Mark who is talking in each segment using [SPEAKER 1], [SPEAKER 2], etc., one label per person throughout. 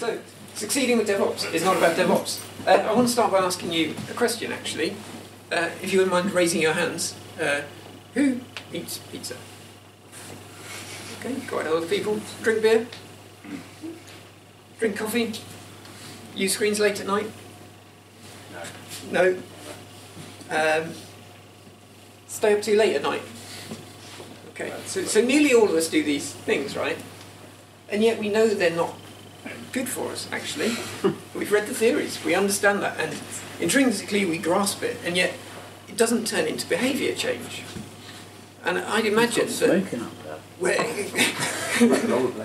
[SPEAKER 1] So, succeeding with DevOps is not about DevOps. I want to start by asking you a question, actually. If you wouldn't mind raising your hands. Who eats pizza? Okay, quite a lot of people. Drink beer? Drink coffee? Use screens late at night? No. Stay up too late at night? Okay, so nearly all of us do these things, right? And yet we know they're not good for us, actually. We've read the theories, we understand that, and intrinsically we grasp it, and yet it doesn't turn into behaviour change. And I'd imagine that...
[SPEAKER 2] Smoking up there.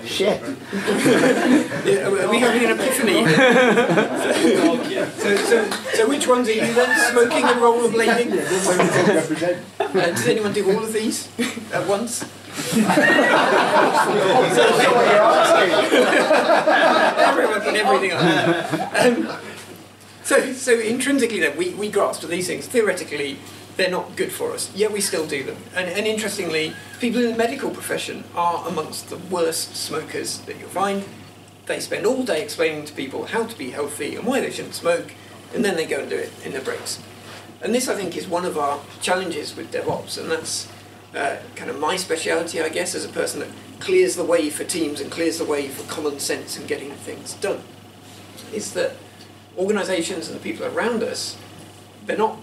[SPEAKER 1] Shit. Yeah, are we having an epiphany? So which ones are you then? Smoking and rollerblading? Does anyone do all of these at once? Everyone done everything on that. So intrinsically then, we grasp to these things. Theoretically, they're not good for us, yet we still do them. And interestingly, people in the medical profession are amongst the worst smokers that you'll find. They spend all day explaining to people how to be healthy and why they shouldn't smoke, and then they go and do it in their breaks. And this, I think, is one of our challenges with DevOps, and that's kind of my speciality, I guess, as a person that clears the way for teams and clears the way for common sense and getting things done, is that organisations and the people around us, they're not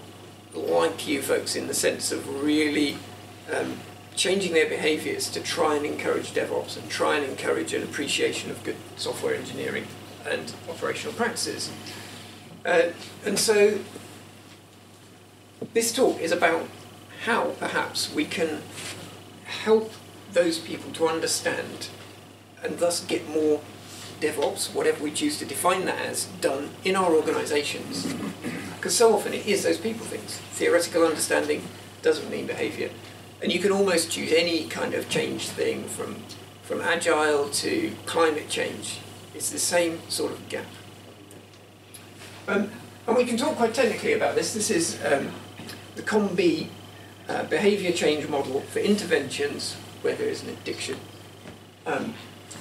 [SPEAKER 1] like you folks in the sense of really changing their behaviours to try and encourage DevOps and try and encourage an appreciation of good software engineering and operational practices. And so this talk is about how perhaps we can help those people to understand and thus get more DevOps, whatever we choose to define that as, done in our organisations. Because so often it is those people things. Theoretical understanding doesn't mean behaviour. And you can almost choose any kind of change thing from agile to climate change. It's the same sort of gap. And we can talk quite technically about this. This is the COM-B behaviour change model for interventions where there is an addiction.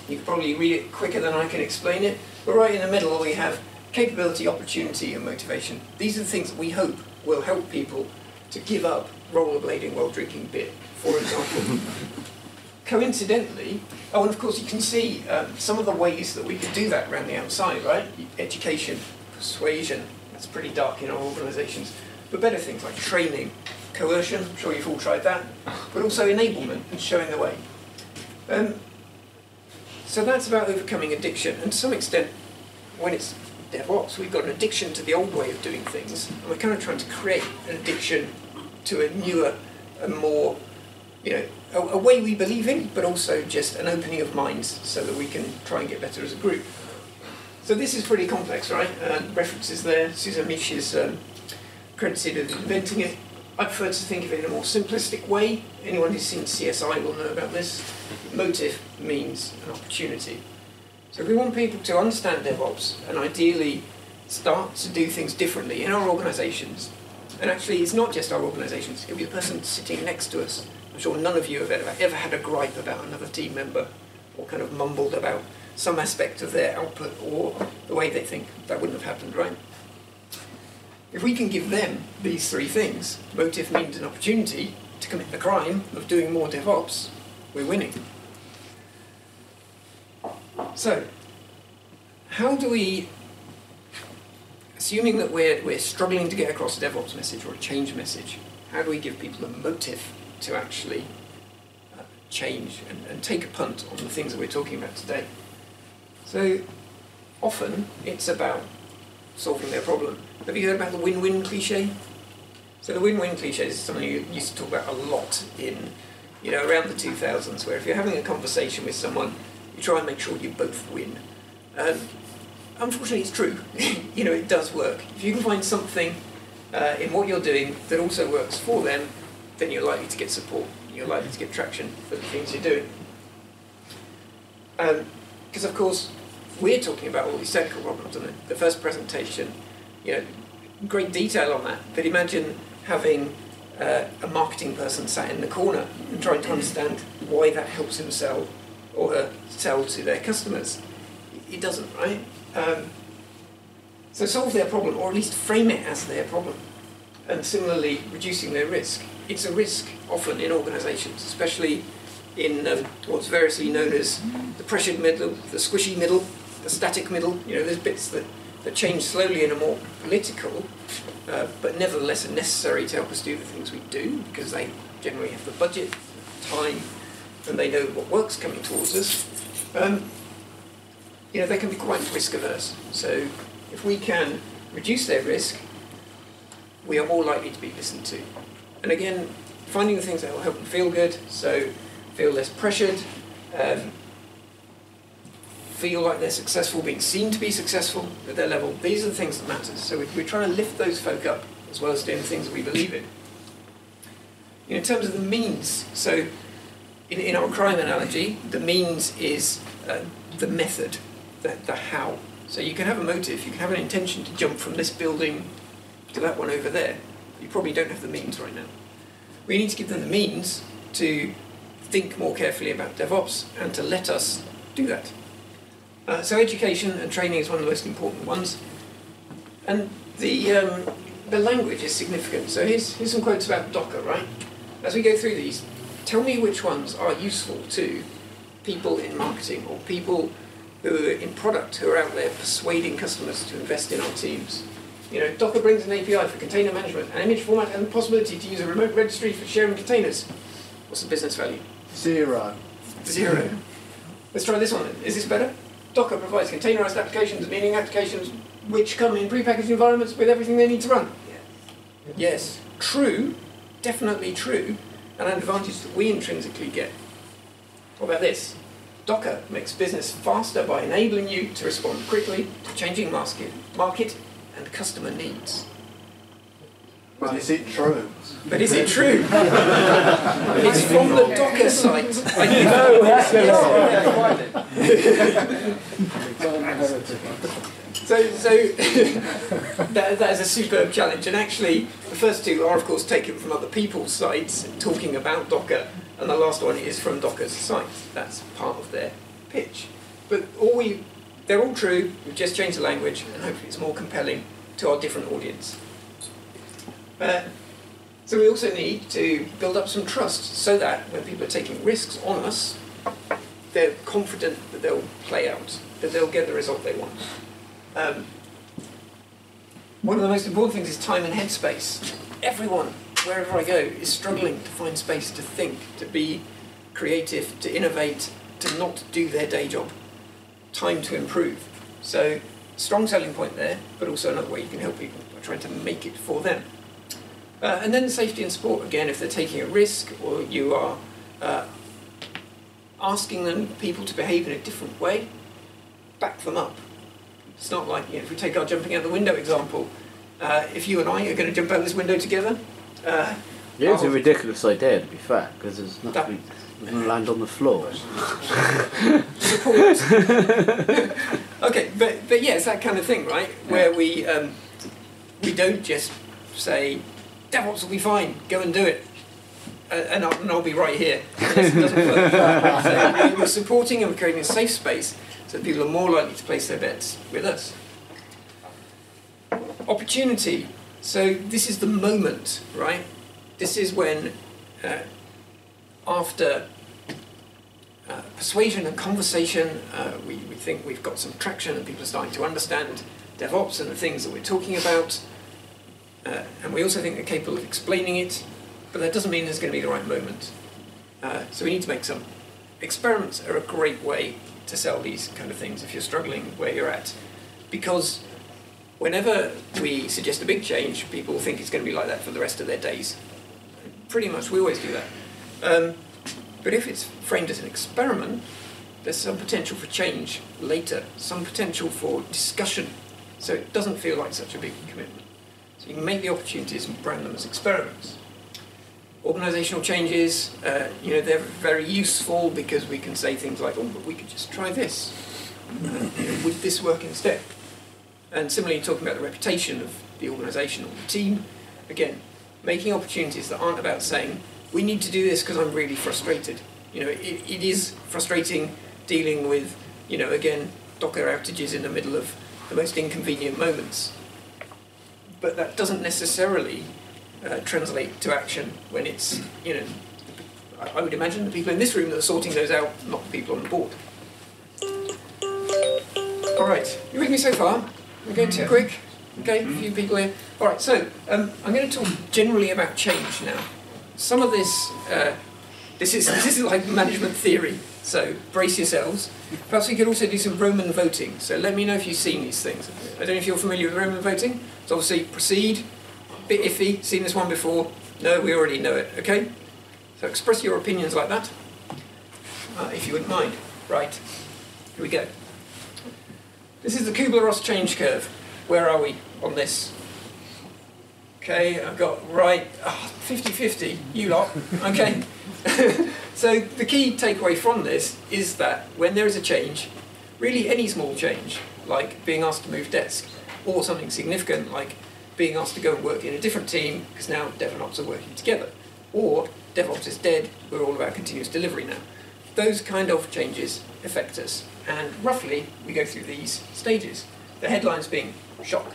[SPEAKER 1] You can probably read it quicker than I can explain it, but right in the middle we have capability, opportunity and motivation. These are the things that we hope will help people to give up rollerblading while drinking beer, for example. Coincidentally, and of course you can see some of the ways that we could do that around the outside, right? Education, persuasion, that's pretty dark in our organisations, but better things like training, coercion, I'm sure you've all tried that, but also enablement and showing the way. So that's about overcoming addiction, and to some extent, when it's DevOps, we've got an addiction to the old way of doing things, and we're kind of trying to create an addiction to a newer, a more, a way we believe in, but also just an opening of minds so that we can try and get better as a group. So this is pretty complex, right? References there, Susan Mich is credited with inventing it. I prefer to think of it in a more simplistic way. Anyone who's seen CSI will know about this. Motive means an opportunity. So if we want people to understand DevOps and ideally start to do things differently in our organisations, and actually it's not just our organisations, it'll be the person sitting next to us. I'm sure none of you have ever had a gripe about another team member or kind of mumbled about some aspect of their output or the way they think. That wouldn't have happened, right? If we can give them these three things, motive means an opportunity to commit the crime of doing more DevOps, we're winning. So, how do we, assuming that we're struggling to get across a DevOps message or a change message, how do we give people a motive to actually change and take a punt on the things that we're talking about today? So, often it's about solving their problem. Have you heard about the win-win cliche? So the win-win cliche is something you used to talk about a lot in, around the 2000s, where if you're having a conversation with someone, you try and make sure you both win. Unfortunately, it's true. It does work. If you can find something in what you're doing that also works for them, then you're likely to get support. You're likely to get traction for the things you're doing. Because, of course, we're talking about all these technical problems, and the first presentation, great detail on that. But imagine having a marketing person sat in the corner and trying to understand why that helps him sell or her sell to their customers. It doesn't, right? So solve their problem, or at least frame it as their problem. And similarly, reducing their risk. It's a risk often in organisations, especially in what's variously known as the pressured middle, the squishy middle, the static middle. You know, there's bits that change slowly and are more political, but nevertheless are necessary to help us do the things we do, because they generally have the budget, time, and they know what work's coming towards us. You know, they can be quite risk averse. So if we can reduce their risk, we are more likely to be listened to. And again, finding the things that will help them feel good, so feel less pressured, feel like they're successful, being seen to be successful at their level. These are the things that matter. So we're trying to lift those folk up, as well as doing the things that we believe in. You know, in terms of the means, so in our crime analogy, the means is the method, the how. So you can have a motive, you can have an intention to jump from this building to that one over there. You probably don't have the means right now. We need to give them the means to think more carefully about DevOps and to let us do that. So education and training is one of the most important ones. And the language is significant. So here's some quotes about Docker, right? As we go through these, tell me which ones are useful to people in marketing or people who are in product, who are out there persuading customers to invest in our teams. You know, Docker brings an API for container management, an image format, and the possibility to use a remote registry for sharing containers. What's the business value?
[SPEAKER 2] 0.
[SPEAKER 1] 0. Let's try this one then. Is this better? Docker provides containerized applications, meaning applications which come in prepackaged environments with everything they need to run. Yes. Yes. True. Definitely true. And an advantage that we intrinsically get. What about this? Docker makes business faster by enabling you to respond quickly to changing market and customer needs.
[SPEAKER 2] But is it true?
[SPEAKER 1] But is it true? It's from the Docker site. So that is a superb challenge, and actually the first two are of course taken from other people's sites talking about Docker, and the last one is from Docker's site. That's part of their pitch. But they're all true, we've just changed the language, and hopefully it's more compelling to our different audience. So we also need to build up some trust so that when people are taking risks on us, they're confident that they'll play out, that they'll get the result they want. One of the most important things is time and headspace. Everyone, wherever I go, is struggling to find space to think, to be creative, to innovate, to not do their day job. Time to improve. So, strong selling point there, but also another way you can help people by trying to make it for them. And then safety and support, again, if they're taking a risk or you are asking people to behave in a different way, back them up. It's not like, you know, if we take our jumping out the window example, if you and I are going to jump out this window together...
[SPEAKER 3] yeah, it's a ridiculous idea, to be fair, because there's nothing going to land on the floor.
[SPEAKER 1] Support. Okay, but yeah, it's that kind of thing, right? Where we don't just say, DevOps will be fine, go and do it. And I'll be right here. It doesn't work. So we're supporting and we're creating a safe space so that people are more likely to place their bets with us. Opportunity. So this is the moment, right? This is when, after persuasion and conversation, we think we've got some traction and people are starting to understand DevOps and the things that we're talking about. And we also think they're capable of explaining it, but that doesn't mean there's going to be the right moment. So we need to make some. Experiments are a great way to sell these kind of things if you're struggling where you're at. Because whenever we suggest a big change, people think it's going to be like that for the rest of their days. Pretty much, we always do that. But if it's framed as an experiment, there's some potential for change later, some potential for discussion, so it doesn't feel like such a big commitment. So you can make the opportunities and brand them as experiments. Organisational changes, you know, they're very useful because we can say things like, oh, but we could just try this. You know, would this work instead? And similarly, talking about the reputation of the organisation or the team, again, making opportunities that aren't about saying, we need to do this because I'm really frustrated. You know, it is frustrating dealing with, you know, again, Docker outages in the middle of the most inconvenient moments. But that doesn't necessarily translate to action when it's, I would imagine the people in this room that are sorting those out, not the people on the board. All right, you with me so far? We're going too quick? Okay, a few people here. All right, so I'm going to talk generally about change now. Some of this, this is like management theory, so brace yourselves. Perhaps we could also do some Roman voting, so let me know if you've seen these things. I don't know if you're familiar with Roman voting. It's obviously proceed, bit iffy, seen this one before. No, we already know it, okay? So express your opinions like that, if you wouldn't mind. Right, here we go. This is the Kubler-Ross change curve. Where are we on this? Okay, I've got 50-50, you lot, okay. So the key takeaway from this is that when there is a change, really any small change, like being asked to move desk, or something significant like being asked to go and work in a different team because now DevOps are working together, or DevOps is dead, we're all about continuous delivery now. Those kind of changes affect us, and roughly we go through these stages. The headlines being shock.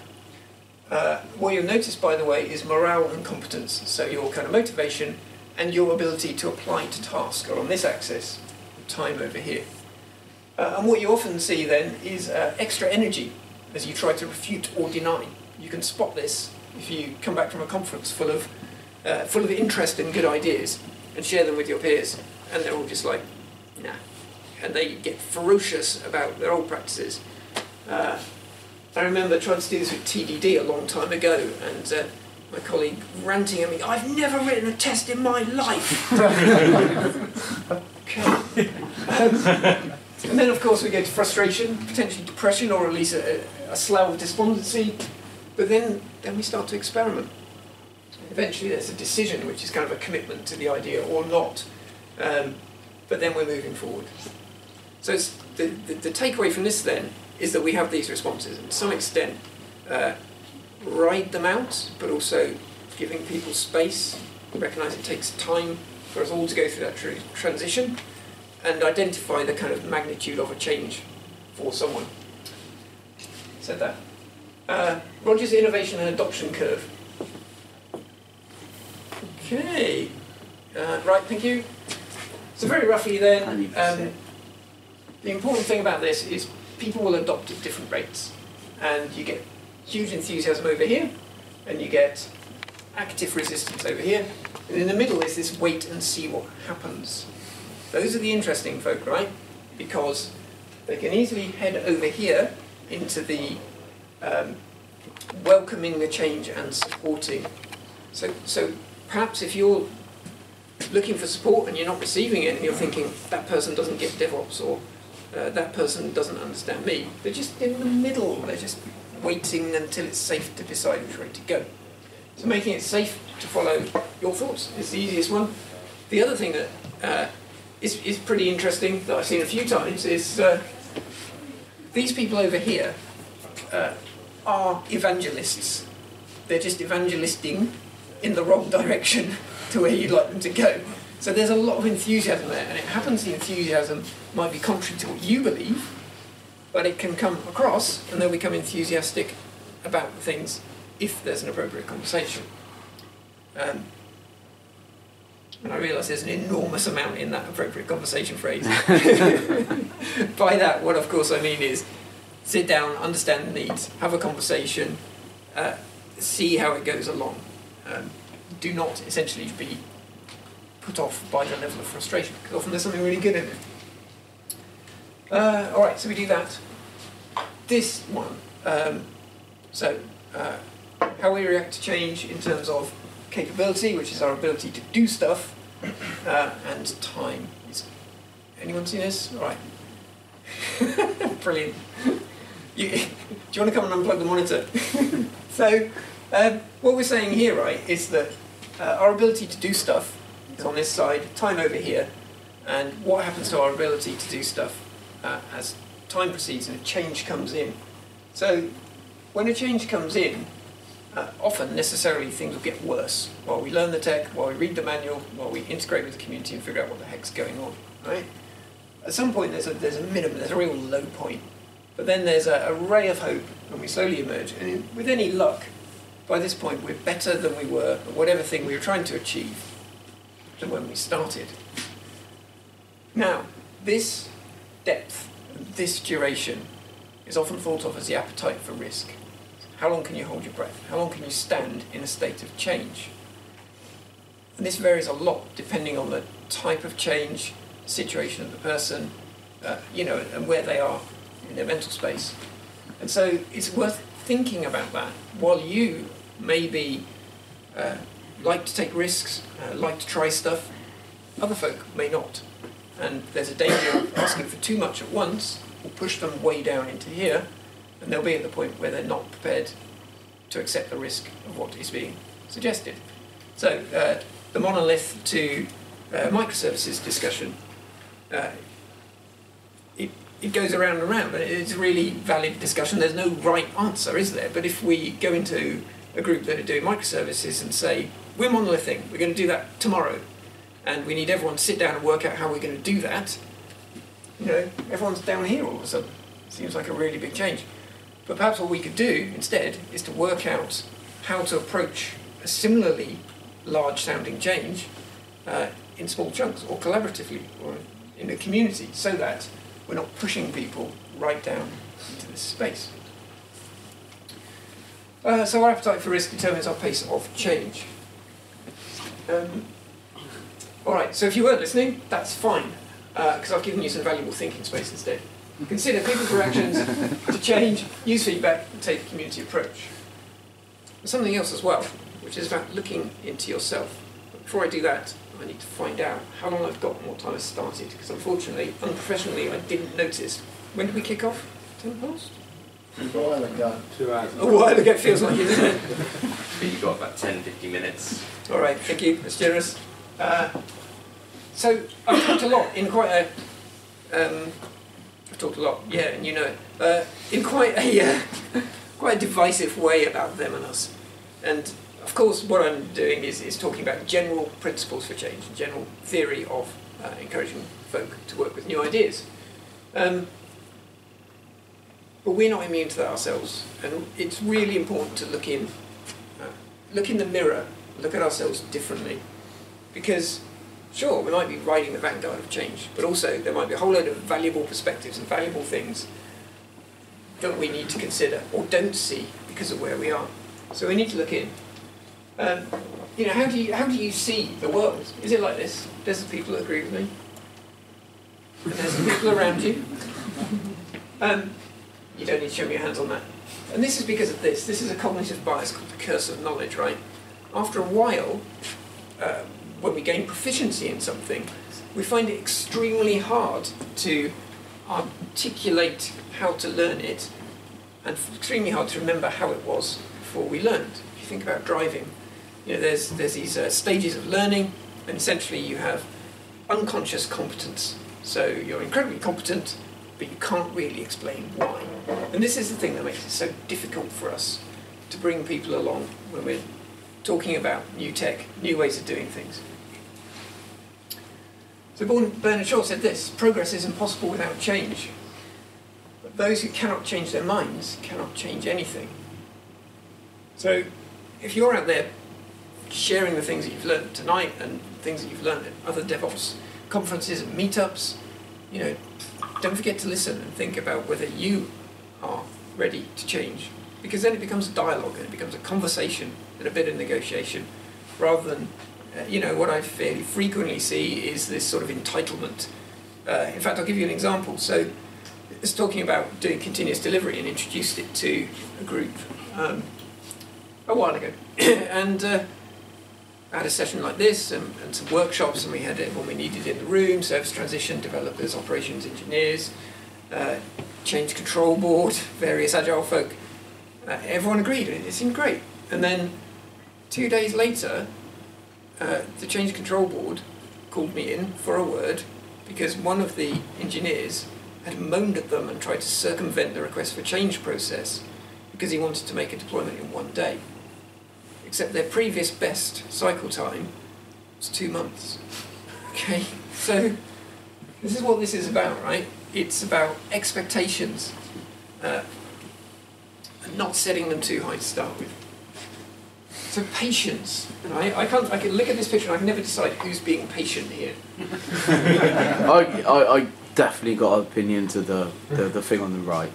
[SPEAKER 1] What you'll notice, by the way, is morale and competence, so your kind of motivation and your ability to apply to task are on this axis, time over here. And what you often see then is extra energy as you try to refute or deny. You can spot this if you come back from a conference full of interest and good ideas and share them with your peers, and they're all just like, nah. And they get ferocious about their old practices. I remember trying to do this with TDD a long time ago, and my colleague ranting at me, "I've never written a test in my life." Okay. And then, of course, we go to frustration, potentially depression, or at least a slough of despondency. But then we start to experiment. Eventually, there's a decision, which is kind of a commitment to the idea or not. But then we're moving forward. So it's the takeaway from this then is that we have these responses, and to some extent ride them out, but also giving people space, recognise it takes time for us all to go through that transition, and identify the kind of magnitude of a change for someone. Said that. Roger's innovation and adoption curve. Okay. Right, thank you. So very roughly then, the important thing about this is people will adopt at different rates, and you get huge enthusiasm over here, and you get active resistance over here, and in the middle is this wait and see what happens. Those are the interesting folk, right? Because they can easily head over here into the welcoming the change and supporting. So perhaps if you're looking for support and you're not receiving it, and you're thinking, that person doesn't get DevOps, or that person doesn't understand me. They're just in the middle. They're just waiting until it's safe to decide which way to go. So making it safe to follow your thoughts is the easiest one. The other thing that is pretty interesting, that I've seen a few times, is these people over here are evangelists. They're just evangelisting in the wrong direction to where you'd like them to go. So there's a lot of enthusiasm there, and it happens the enthusiasm might be contrary to what you believe, but it can come across, and they'll become enthusiastic about the things if there's an appropriate conversation. And I realise there's an enormous amount in that appropriate conversation phrase. By that, what of course I mean is sit down, understand the needs, have a conversation, see how it goes along. Do not essentially be put off by the level of frustration, because often there's something really good in it. Alright, so we do that. This one, how we react to change in terms of capability, which is our ability to do stuff, and time. Anyone seen this? Alright. Brilliant. Do you want to come and unplug the monitor? So, what we're saying here, right, is that our ability to do stuff is on this side, time over here, and what happens to our ability to do stuff as time proceeds and a change comes in. So when a change comes in, often necessarily things will get worse while we learn the tech, while we read the manual, while we integrate with the community and figure out what the heck's going on, right? At some point there's a minimum, there's a real low point But then there's a ray of hope when we slowly emerge, and with any luck, by this point we're better than we were at whatever thing we were trying to achieve than when we started. Now, this depth, this duration, is often thought of as the appetite for risk. How long can you hold your breath? How long can you stand in a state of change? And this varies a lot depending on the type of change, the situation of the person, and where they are in their mental space. And so it's worth thinking about that. While you maybe like to take risks, like to try stuff, other folk may not. And there's a danger of asking for too much at once will push them way down into here, and they'll be at the point where they're not prepared to accept the risk of what is being suggested. So the monolith to microservices discussion, it goes around and around, but it's a really valid discussion. There's no right answer, is there? But if we go into a group that are doing microservices and say, we're monolithing, we're going to do that tomorrow, and we need everyone to sit down and work out how we're going to do that, everyone's down here all of a sudden. Seems like a really big change. But perhaps what we could do instead is to work out how to approach a similarly large-sounding change in small chunks, or collaboratively, or in a community, so that we're not pushing people right down into this space. So our appetite for risk determines our pace of change. Alright, so if you weren't listening, that's fine, because I've given you some valuable thinking space instead. Consider people's reactions to change, use feedback, and take a community approach. There's something else as well, which is about looking into yourself. But before I do that, I need to find out how long I've got and what time I started, because unfortunately, unprofessionally, I didn't notice. When did we kick off? 10 past?
[SPEAKER 2] A while ago. 2 hours.
[SPEAKER 1] A while ago, it feels like it, doesn't it?
[SPEAKER 4] But you've got about 10-15 minutes.
[SPEAKER 1] All right, thank you, that's generous. So I've talked a lot in quite a... I've talked a lot, yeah, and you know it. In quite a divisive way about them and us. And of course, what I'm doing is talking about general principles for change, general theory of encouraging folk to work with new ideas. But we're not immune to that ourselves, and it's really important to look in the mirror, look at ourselves differently, because sure, we might be riding the vanguard of change, but also there might be a whole load of valuable perspectives and valuable things that we need to consider or don't see because of where we are. So we need to look in. How do you see the world? Is it like this? There's the people that agree with me, and there's the people around you. You don't need to show me your hands on that. And this is because of this. This is a cognitive bias called the curse of knowledge, right? After a while, when we gain proficiency in something, we find it extremely hard to articulate how to learn it, and extremely hard to remember how it was before we learned. If you think about driving, there's these stages of learning, and essentially you have unconscious competence. So you're incredibly competent, but you can't really explain why. And this is the thing that makes it so difficult for us to bring people along when we're talking about new tech, new ways of doing things. So Bernard Shaw said this: progress is impossible without change. But those who cannot change their minds cannot change anything. So if you're out there sharing the things that you've learned tonight and things that you've learned at other DevOps conferences and meetups, don't forget to listen and think about whether you are ready to change. Because then it becomes a dialogue and it becomes a conversation and a bit of negotiation, rather than, what I fairly frequently see is this sort of entitlement. In fact, I'll give you an example. So it's talking about doing continuous delivery and introduced it to a group a while ago. And I had a session like this and some workshops, and we had everyone we needed in the room: service transition, developers, operations engineers, change control board, various agile folk. Everyone agreed, and it seemed great. And then 2 days later, the change control board called me in for a word because one of the engineers had moaned at them and tried to circumvent the request for change process because he wanted to make a deployment in 1 day. Except their previous best cycle time was 2 months. Okay, so this is what this is about, right? It's about expectations. and not setting them too high to start with. So patience. I can look at this picture and I can never decide who's being patient here.
[SPEAKER 3] I definitely got an opinion to the thing on the right.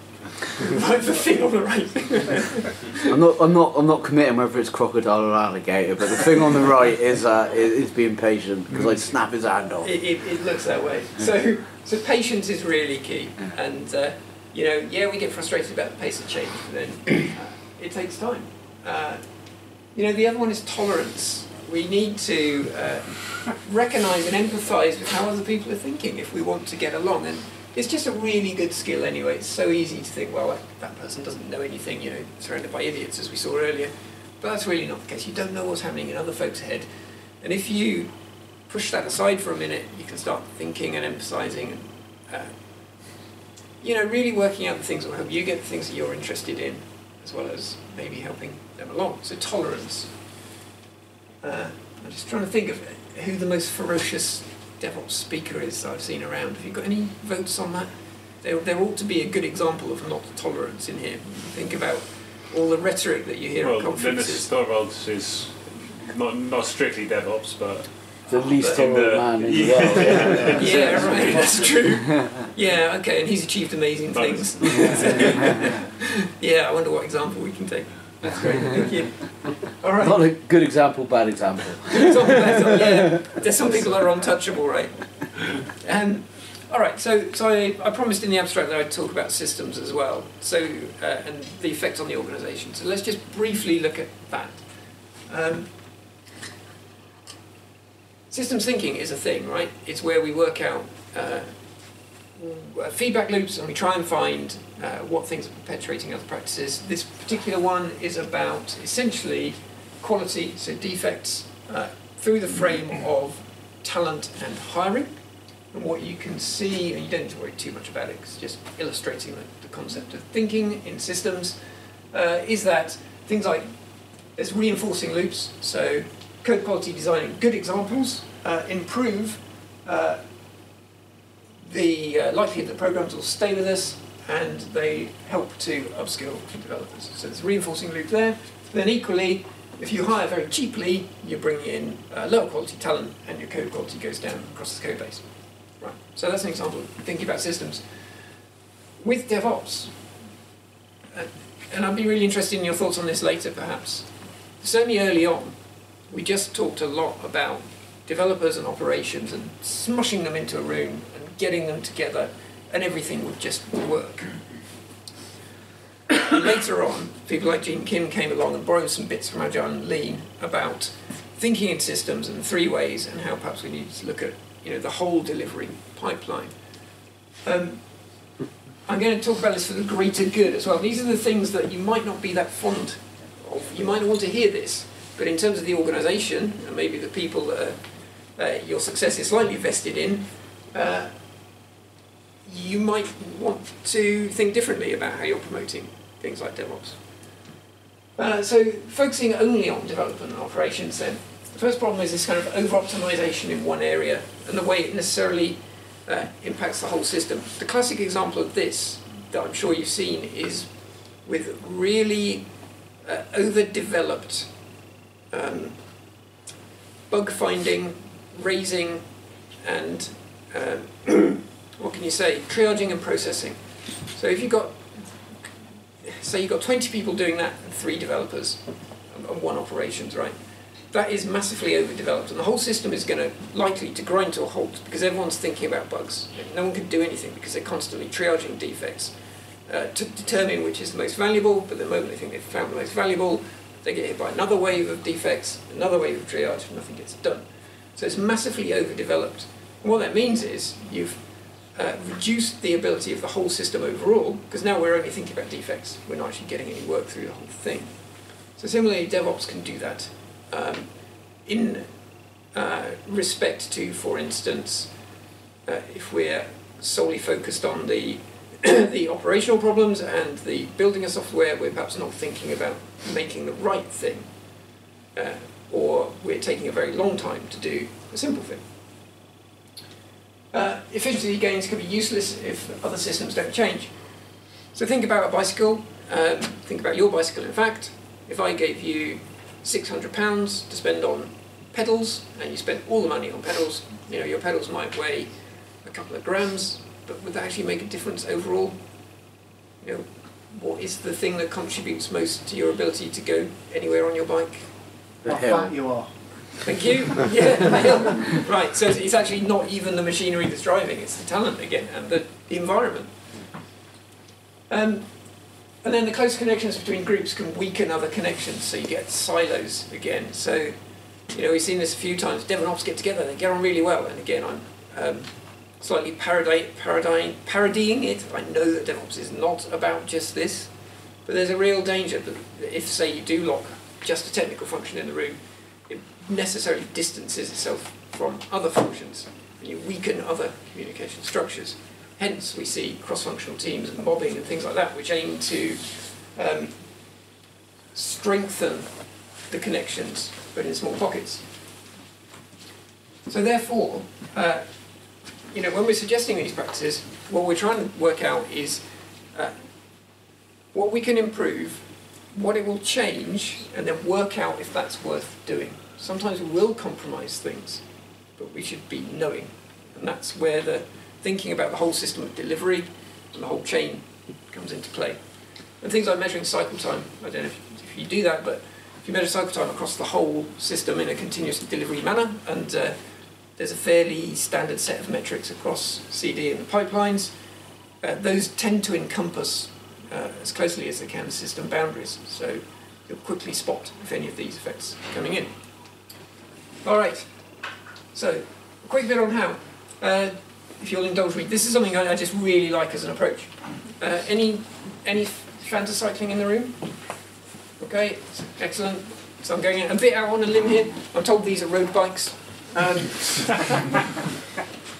[SPEAKER 1] Right, the thing on the right.
[SPEAKER 3] I'm not committing whether it's crocodile or alligator, but the thing on the right is being patient because I'd snap his hand off.
[SPEAKER 1] It looks that way. So patience is really key, and we get frustrated about the pace of change, but then it takes time. The other one is tolerance. We need to recognise and empathise with how other people are thinking if we want to get along. And it's just a really good skill anyway. It's so easy to think, well, that person doesn't know anything, surrounded by idiots, as we saw earlier. But that's really not the case. You don't know what's happening in other folks' head. And if you push that aside for a minute, you can start thinking and emphasising and, really working out the things that will help you get the things that you're interested in, as well as maybe helping them along. So tolerance. I'm just trying to think of who the most ferocious DevOps speaker is I've seen around. Have you got any votes on that? There ought to be a good example of not tolerance in here. Think about all the rhetoric that you hear at conferences.
[SPEAKER 2] Linus Torvalds is not strictly DevOps, but
[SPEAKER 3] the least tolerant man in the world.
[SPEAKER 1] Yeah, right, that's true. Yeah, okay, and he's achieved amazing things. Yeah, I wonder what example we can take. That's great, thank you. All right.
[SPEAKER 3] Not a good example, bad example.
[SPEAKER 1] Good example, bad example, yeah. There's some people that are untouchable, right? All right, so I promised in the abstract that I'd talk about systems as well, and the effect on the organisation. So let's just briefly look at that. Systems thinking is a thing, right? It's where we work out feedback loops and we try and find what things are perpetuating other practices. This particular one is about essentially quality, so defects, through the frame of talent and hiring. And what you can see, and you don't need to worry too much about it, because it's just illustrating the concept of thinking in systems, is that things like there's reinforcing loops, so code quality designing good examples improve the likelihood that programs will stay with us, and they help to upskill developers. So there's a reinforcing loop there. Then equally, if you hire very cheaply, you bring in lower quality talent and your code quality goes down across the code base. Right. So that's an example of thinking about systems. With DevOps, and I'd be really interested in your thoughts on this later perhaps, certainly early on, we just talked a lot about developers and operations and smushing them into a room and getting them together and everything would just work. Later on, people like Gene Kim came along and borrowed some bits from Agile and Lean about thinking in systems and 3 ways and how perhaps we need to look at the whole delivery pipeline. I'm going to talk about this for the greater good as well. These are the things that you might not be that fond of. You might not want to hear this, but in terms of the organisation and maybe the people that your success is slightly vested in, you might want to think differently about how you're promoting things like DevOps. So focusing only on development and operations then, the first problem is this kind of over-optimization in one area and the way it necessarily impacts the whole system. The classic example of this that I'm sure you've seen is with really overdeveloped bug finding, raising, and what can you say, triaging and processing. So if you've got, say you've got 20 people doing that and 3 developers and 1 operations, right? That is massively overdeveloped and the whole system is likely to grind to a halt because everyone's thinking about bugs. No one can do anything because they're constantly triaging defects to determine which is the most valuable, but the moment they think they've found the most valuable, they get hit by another wave of defects, another wave of triage, and nothing gets done. So it's massively overdeveloped. And what that means is you've reduced the ability of the whole system overall, because now we're only thinking about defects. We're not actually getting any work through the whole thing. So similarly, DevOps can do that in respect to, for instance, if we're solely focused on the the operational problems and the building of software, we're perhaps not thinking about making the right thing, or we're taking a very long time to do a simple thing. Efficiency gains can be useless if other systems don't change. So think about a bicycle, think about your bicycle in fact. If I gave you £600 to spend on pedals, and you spent all the money on pedals, you know, your pedals might weigh a couple of grams, but would that actually make a difference overall? You know, what is the thing that contributes most to your ability to go anywhere on your bike?
[SPEAKER 3] The
[SPEAKER 5] How
[SPEAKER 3] hill.
[SPEAKER 5] fat you are.
[SPEAKER 1] Thank you. Yeah, the hill. Right, so it's actually not even the machinery that's driving, it's the talent again, and the environment. And then the close connections between groups can weaken other connections, so you get silos again. So, you know, we've seen this a few times. DevOps get together, they get on really well, and again, I'm slightly parodying it. I know that DevOps is not about just this, but there's a real danger that if, say, you do lock just a technical function in the room, it necessarily distances itself from other functions, and you weaken other communication structures. Hence, we see cross-functional teams and mobbing and things like that, which aim to strengthen the connections, but in small pockets. So therefore, you know, when we're suggesting these practices, what we're trying to work out is what we can improve, what it will change, and then work out if that's worth doing. Sometimes we will compromise things, but we should be knowing, and that's where the thinking about the whole system of delivery and the whole chain comes into play. And things like measuring cycle time, I don't know if you do that, but if you measure cycle time across the whole system in a continuous delivery manner, and there's a fairly standard set of metrics across CD and the pipelines, those tend to encompass as closely as they can the system boundaries, so you'll quickly spot if any of these effects are coming in. All right, so a quick bit on how. If you'll indulge me, this is something I just really like as an approach. Any fantacycling in the room? Okay, excellent. So I'm going a bit out on a limb here. I'm told these are road bikes.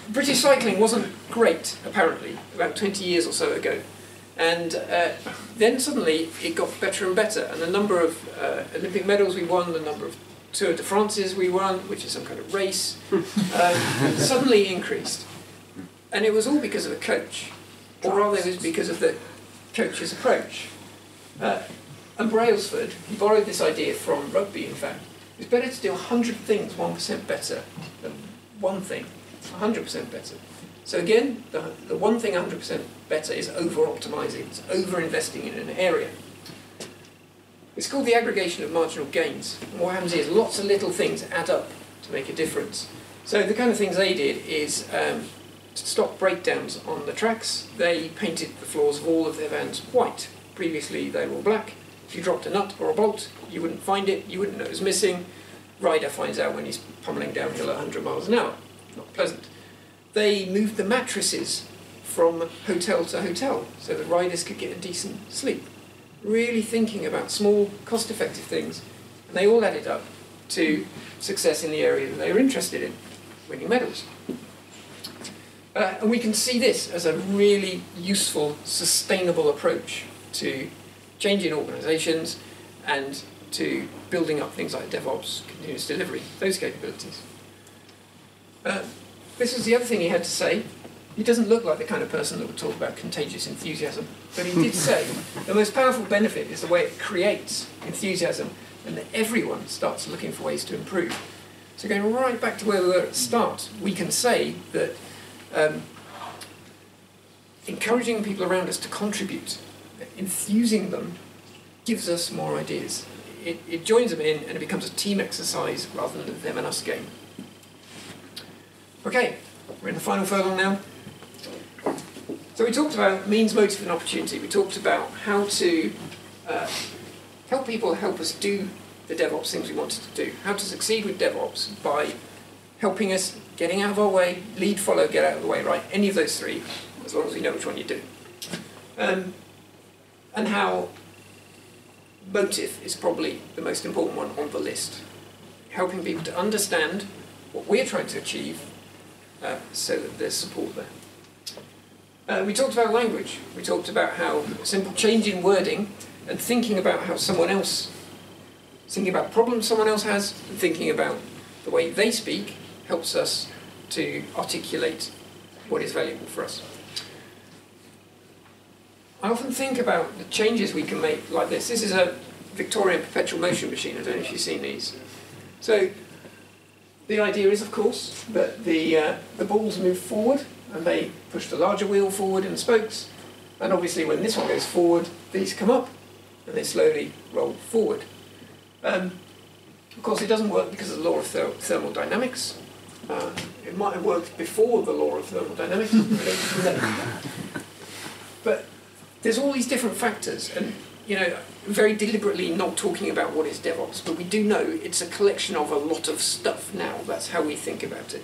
[SPEAKER 1] British cycling wasn't great, apparently, about 20 years or so ago. And then suddenly it got better and better, and the number of Olympic medals we won, the number of Tour de France's we won, which is some kind of race, suddenly increased. And it was all because of a coach, or rather it was because of the coach's approach. And Brailsford, he borrowed this idea from rugby, in fact. It's better to do 100 things 1% better than one thing 100% better. So again, the one thing 100% better is over-optimizing, it's over-investing in an area. It's called the aggregation of marginal gains. And what happens is lots of little things add up to make a difference. So the kind of things they did is to stop breakdowns on the tracks, they painted the floors of all of their vans white. Previously they were all black. If you dropped a nut or a bolt, you wouldn't find it, you wouldn't know it was missing. Rider finds out when he's pummeling downhill at 100 miles an hour. Not pleasant. They moved the mattresses from hotel to hotel so the riders could get a decent sleep. Really thinking about small, cost-effective things, and they all added up to success in the area that they were interested in, winning medals. And we can see this as a really useful, sustainable approach to changing organisations and to building up things like DevOps, continuous delivery, those capabilities. This was the other thing he had to say. He doesn't look like the kind of person that would talk about contagious enthusiasm, but he did say the most powerful benefit is the way it creates enthusiasm and that everyone starts looking for ways to improve. So going right back to where we were at the start, we can say that encouraging people around us to contribute, enthusing them, gives us more ideas. It joins them in and it becomes a team exercise rather than a them and us game. Okay, we're in the final furlong now. So we talked about means, motive and opportunity. We talked about how to help people help us do the DevOps things we wanted to do. How to succeed with DevOps by helping us, getting out of our way, lead, follow, get out of the way, right? Any of those three, as long as we know which one you do. And how motive is probably the most important one on the list. Helping people to understand what we're trying to achieve so that there's support there. We talked about language. We talked about how a simple change in wording and thinking about how someone else, thinking about problems someone else has, and thinking about the way they speak helps us to articulate what is valuable for us. I often think about the changes we can make like this. This is a Victorian perpetual motion machine. I don't know if you've seen these. So the idea is, of course, that the balls move forward and they push the larger wheel forward in the spokes. And obviously when this one goes forward, these come up and they slowly roll forward. Of course, it doesn't work because of the law of thermodynamics. It might have worked before the law of thermodynamics. But there's all these different factors, and very deliberately not talking about what is DevOps, but we do know it's a collection of a lot of stuff now. That's how we think about it.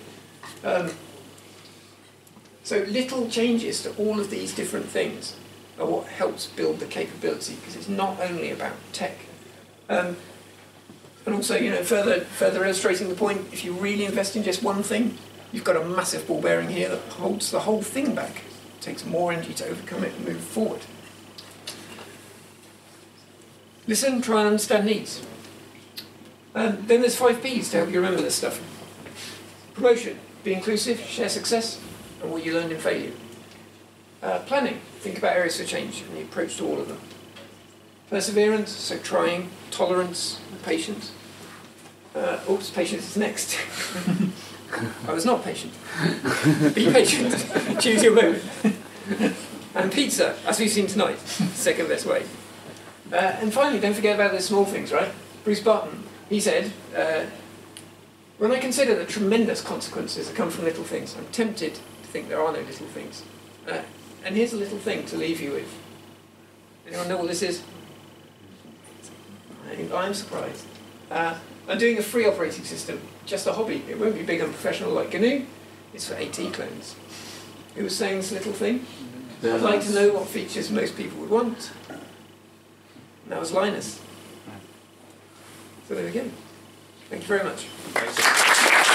[SPEAKER 1] So little changes to all of these different things are what helps build the capability, because it's not only about tech. And also, further illustrating the point, if you really invest in just one thing, you've got a massive ball bearing here that holds the whole thing back. It takes more energy to overcome it and move forward. Listen, try and understand needs. Then there's 5 Ps to help you remember this stuff. Promotion, be inclusive, share success, and what you learned in failure. Planning, think about areas for change and the approach to all of them. Perseverance, so trying, tolerance, and patience. Oops, patience is next. I was not patient. Be patient, choose your moment. And pizza, as we've seen tonight, second best way. And finally, don't forget about the small things, right? Bruce Barton, he said, when I consider the tremendous consequences that come from little things, I'm tempted to think there are no little things. And here's a little thing to leave you with. Anyone know what this is? I'm surprised. I'm doing a free operating system, just a hobby. It won't be big and professional like GNU. It's for AT clones. Who was saying this little thing? I'd like to know what features most people would want. And that was Linus. So there we go. Thank you very much.
[SPEAKER 4] Thanks.